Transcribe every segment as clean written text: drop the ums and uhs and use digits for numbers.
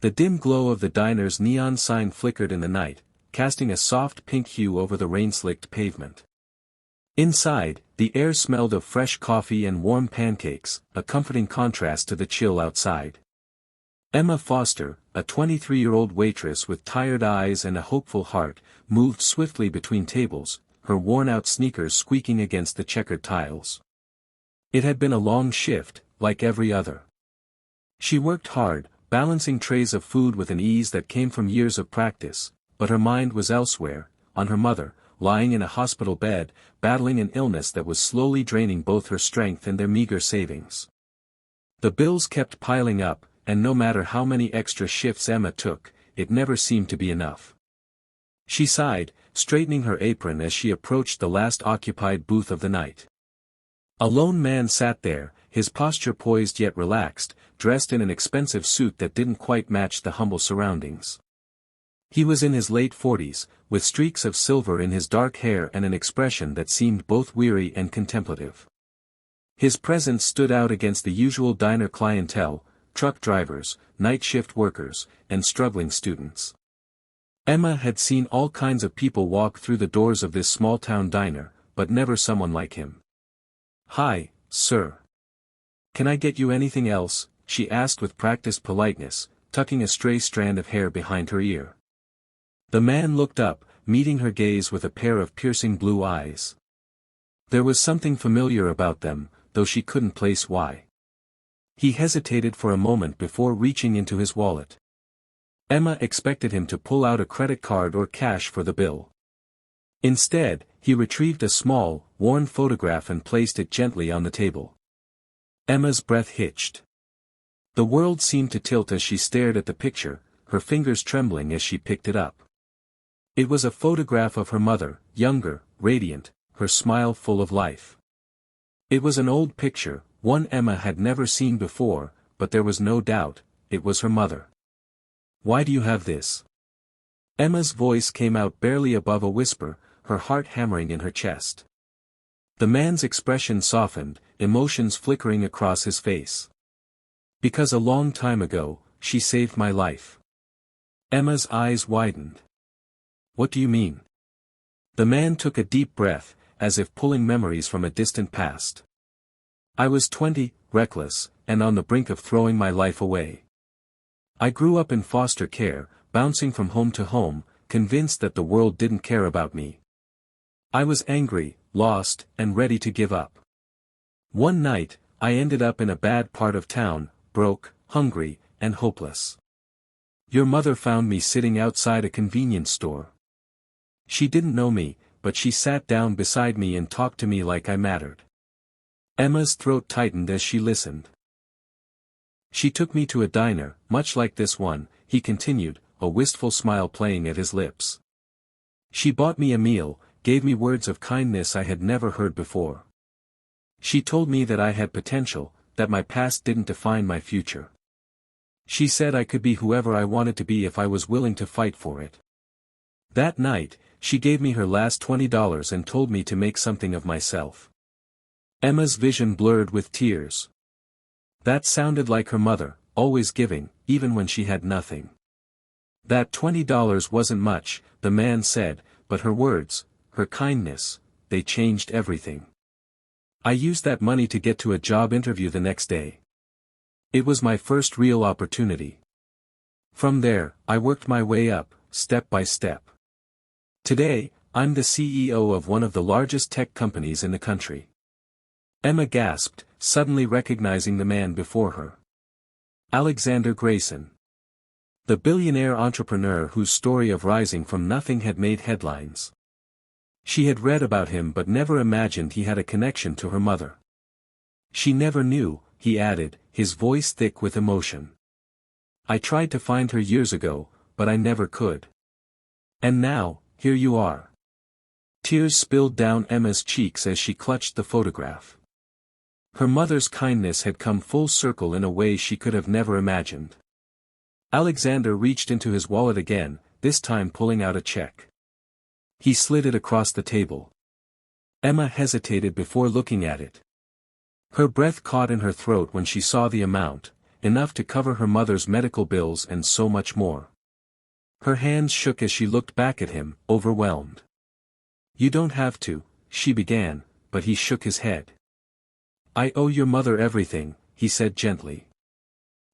The dim glow of the diner's neon sign flickered in the night, casting a soft pink hue over the rain-slicked pavement. Inside, the air smelled of fresh coffee and warm pancakes, a comforting contrast to the chill outside. Emma Foster, a 23-year-old waitress with tired eyes and a hopeful heart, moved swiftly between tables, her worn-out sneakers squeaking against the checkered tiles. It had been a long shift, like every other. She worked hard, balancing trays of food with an ease that came from years of practice, but her mind was elsewhere, on her mother, lying in a hospital bed, battling an illness that was slowly draining both her strength and their meager savings. The bills kept piling up, and no matter how many extra shifts Emma took, it never seemed to be enough. She sighed, straightening her apron as she approached the last occupied booth of the night. A lone man sat there, his posture poised yet relaxed, dressed in an expensive suit that didn't quite match the humble surroundings. He was in his late 40s, with streaks of silver in his dark hair and an expression that seemed both weary and contemplative. His presence stood out against the usual diner clientele, truck drivers, night shift workers, and struggling students. Emma had seen all kinds of people walk through the doors of this small-town diner, but never someone like him. "Hi, sir. Can I get you anything else?" she asked with practiced politeness, tucking a stray strand of hair behind her ear. The man looked up, meeting her gaze with a pair of piercing blue eyes. There was something familiar about them, though she couldn't place why. He hesitated for a moment before reaching into his wallet. Emma expected him to pull out a credit card or cash for the bill. Instead, he retrieved a small, worn photograph and placed it gently on the table. Emma's breath hitched. The world seemed to tilt as she stared at the picture, her fingers trembling as she picked it up. It was a photograph of her mother, younger, radiant, her smile full of life. It was an old picture, one Emma had never seen before, but there was no doubt, it was her mother. "Why do you have this?" Emma's voice came out barely above a whisper, her heart hammering in her chest. The man's expression softened, emotions flickering across his face. "Because a long time ago, she saved my life." Emma's eyes widened. "What do you mean?" The man took a deep breath, as if pulling memories from a distant past. "I was 20, reckless, and on the brink of throwing my life away. I grew up in foster care, bouncing from home to home, convinced that the world didn't care about me. I was angry, lost, and ready to give up. One night, I ended up in a bad part of town, broke, hungry, and hopeless. Your mother found me sitting outside a convenience store. She didn't know me, but she sat down beside me and talked to me like I mattered." Emma's throat tightened as she listened. "She took me to a diner, much like this one," he continued, a wistful smile playing at his lips. "She bought me a meal, gave me words of kindness I had never heard before. She told me that I had potential, that my past didn't define my future. She said I could be whoever I wanted to be if I was willing to fight for it. That night, she gave me her last $20 and told me to make something of myself." Emma's vision blurred with tears. That sounded like her mother, always giving, even when she had nothing. That $20 wasn't much, the man said, but her words, her kindness, they changed everything. I used that money to get to a job interview the next day. It was my first real opportunity. From there, I worked my way up, step by step. Today, I'm the CEO of one of the largest tech companies in the country." Emma gasped, suddenly recognizing the man before her. Alexander Grayson. The billionaire entrepreneur whose story of rising from nothing had made headlines. She had read about him but never imagined he had a connection to her mother. "She never knew," he added, his voice thick with emotion. "I tried to find her years ago, but I never could. And now, here you are." Tears spilled down Emma's cheeks as she clutched the photograph. Her mother's kindness had come full circle in a way she could have never imagined. Alexander reached into his wallet again, this time pulling out a check. He slid it across the table. Emma hesitated before looking at it. Her breath caught in her throat when she saw the amount, enough to cover her mother's medical bills and so much more. Her hands shook as she looked back at him, overwhelmed. "You don't have to," she began, but he shook his head. "I owe your mother everything," he said gently.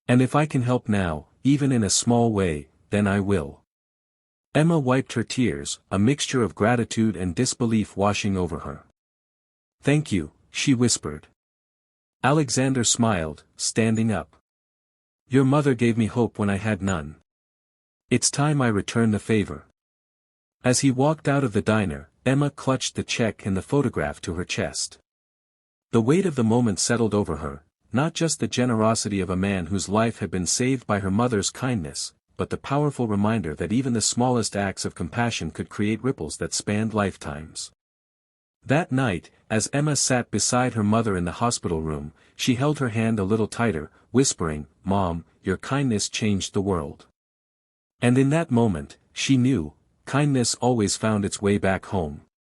"And if I can help now, even in a small way, then I will." Emma wiped her tears, a mixture of gratitude and disbelief washing over her. "Thank you," she whispered. Alexander smiled, standing up. "Your mother gave me hope when I had none. It's time I return the favor." As he walked out of the diner, Emma clutched the check and the photograph to her chest. The weight of the moment settled over her, not just the generosity of a man whose life had been saved by her mother's kindness, but the powerful reminder that even the smallest acts of compassion could create ripples that spanned lifetimes. That night, as Emma sat beside her mother in the hospital room, she held her hand a little tighter, whispering, "Mom, your kindness changed the world." And in that moment, she knew, kindness always found its way back home.